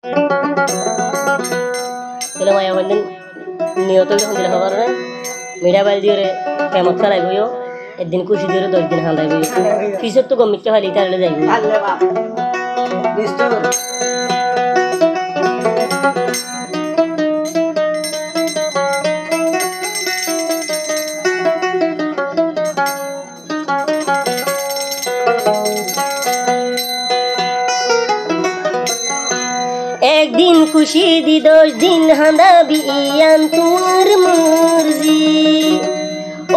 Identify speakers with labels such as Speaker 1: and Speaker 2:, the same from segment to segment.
Speaker 1: Sila maya wandin niyoto যখন দিলে হবার না মিডিয়া বাইল দিয়ে কেমত খেলাই বইও একদিন খুশি দিয়ে 10 দিন হান্দাই বইও কিসের তো গমিকে খালি তারলে যাই আল্লাহ বাপ নিশ্চয় एक दिन खुशी दी 10 दिन हंदा बियान तुर मर्जी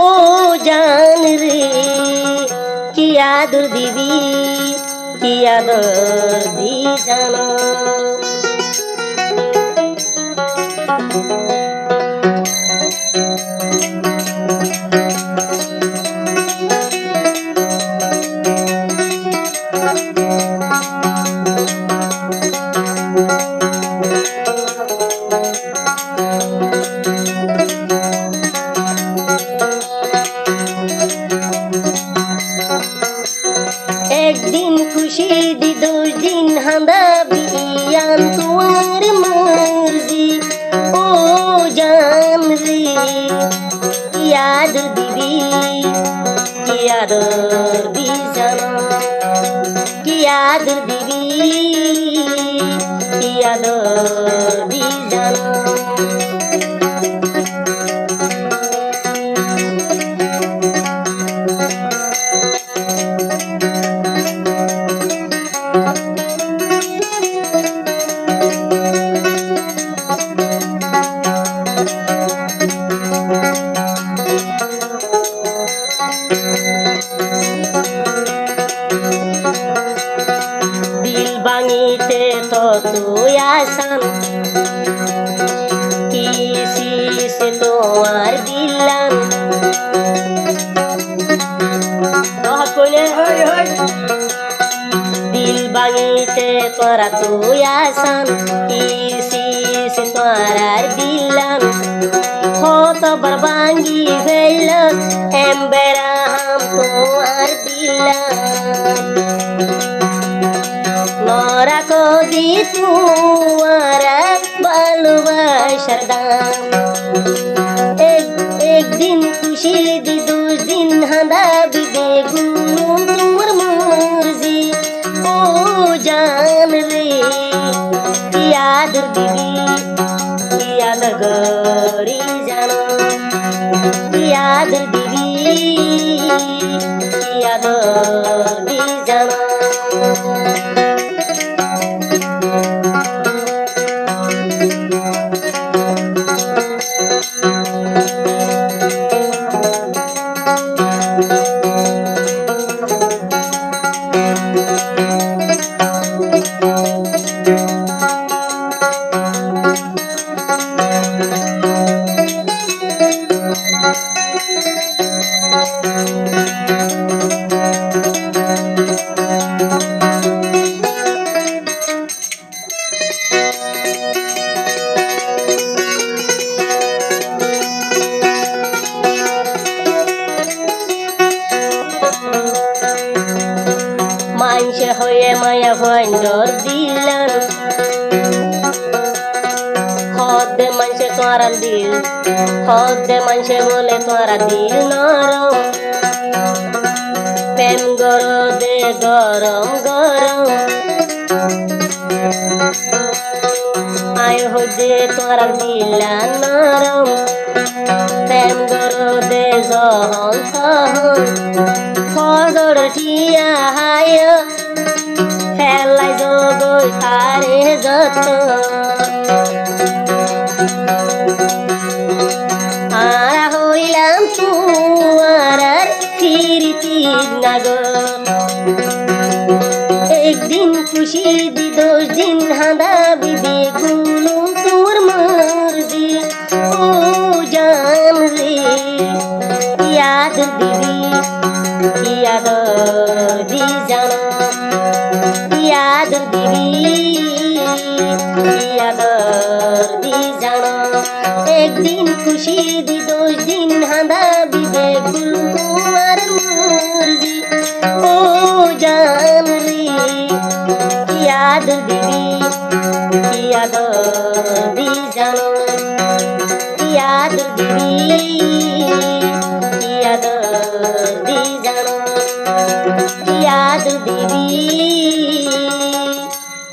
Speaker 1: ओ जान रे किया दूर दीदी किया दूर दी जानो एक दिन खुशी दी 10 दिन हंदा बियान तुर मर्जी ओ जान रे याद दीदी याद दी जानो याद दीदी याद दी जानो बांगीते तो तू आसान किसी से तो आर दिलान दिल बांगीते तोरा तू आसान किसी से तो आर दिलान हो तो बरबांगी भेल एम्बेरा हम तो आर दिलान नोरा को दी तुआरा भालोबासार दाम एक दिन खुशी दी 10 दिन हांदा बिदे गुलुम तुर मर्जी ओ जान रे याद दीदी याद गरी जानो याद दीदी याद दी जानो मानसे होये माया भंडर दिलान हदे मानसे तोरा दिल हदे मानसे बोले तोरा दिल नरम प्रेम गरो दे गरम गरम आय हो दे तोरा दिल नरम प्रेम गरो दे जहन सहन फदर ठिया हाय फेलाई जोगोई थारे जतो आरा होइलाम तुआरार फिरती नागो एक दिन खुशी दी 10 दिन हांदा बिदे गुलुम तुर मर्जी ओ जान रे याद दीदी याद दी जानो याद दीदी याद दी जानो एक दिन खुशी दी 10 दिन हांदा बिदे गुलुम तुर मर्जी ओ जान रे याद दीदी কি আদর দি জানো কি আদর দিবি কি আদর দি জানো কি আদর দিবি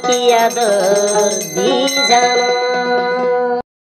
Speaker 1: কি আদর দি জানো